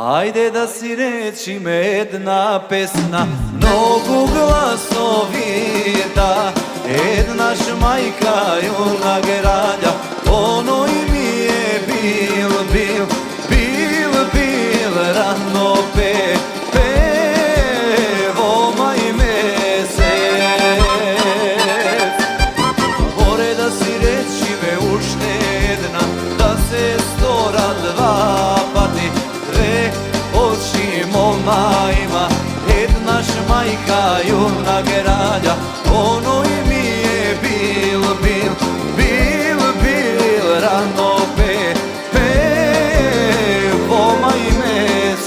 Ajde da si reći me jedna pesna, mnogo glasovita. Jedna šmajka juna gradja, ono i mi je bil rano pevo maj mesec. More da si reći me uštedna, da se stora dva pati, dve oči moma ima. Jedna šmajka juna gradja, ono i mi je bil rano pevo maj mesec.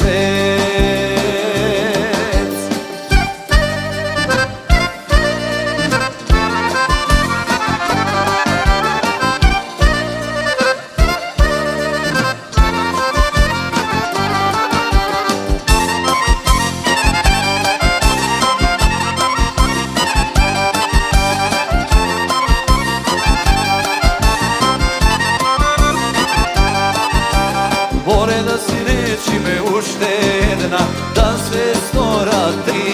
More da si reći me uštedna, da se stora tri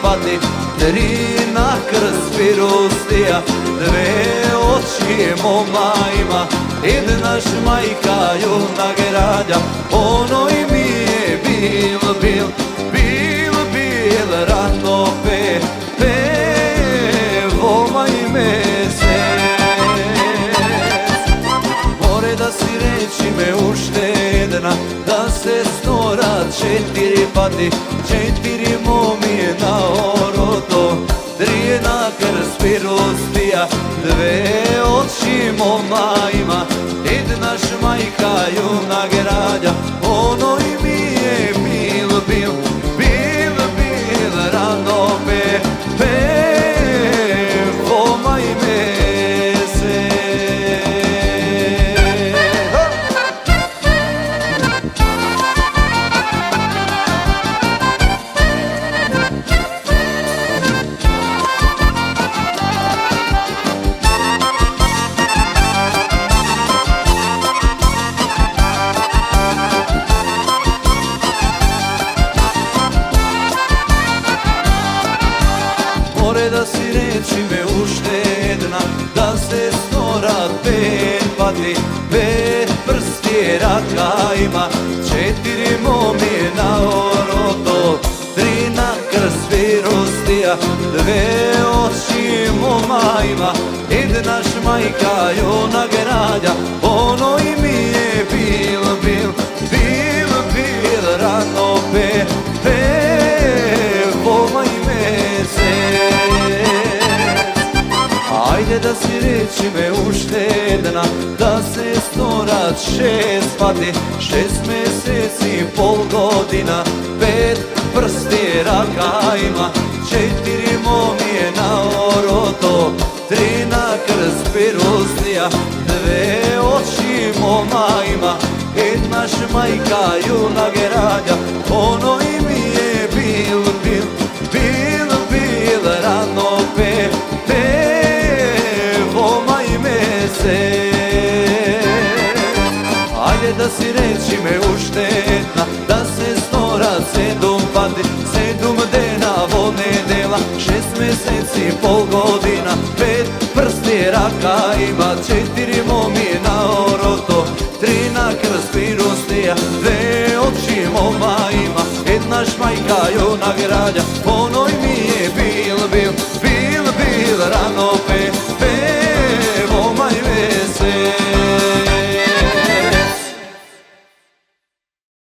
pati, tri na krst pirustija, dve oči moma ima. Jedna šmajka juna gradja, ono i mi je bil rano pevo maj mesec. More da si reći me uštedna, da se stora četiri pati, četiri momije na oroto, tri na krst pirustija, dve oči moma ima. Jedna šmajka juna gradja, ono i mi je bil rano pevo maj mesec. More da si reći me uštedna, da se stora pet pati, pet prsti raka ima. Četiri momije na oroto, tri na krst pirustija, dve oči moma ima. Jedna šmajka juna gradja, ono i mi je bil rano pevo maj mesec. Ajde da si reći me uštedna, da se stora šest pati, 6 meseci, pol godina, pet prsti raka ima. Četiri momije na oroto, tri na krst pirustija, dve oči moma ima. Jedna šmajka juna gradja, ono i mi je bil rano pevo maj mesec. Ajde da si reći me uštedna, da se stora sedum pati, sedum dena vodne dela, 6 meseci, pol godina, pet prsti raka ima. Četiri momije na oroto, tri na krst pirustija, dve oči moma ima. Jedna šmajka juna gradja, ono i mi je bil rano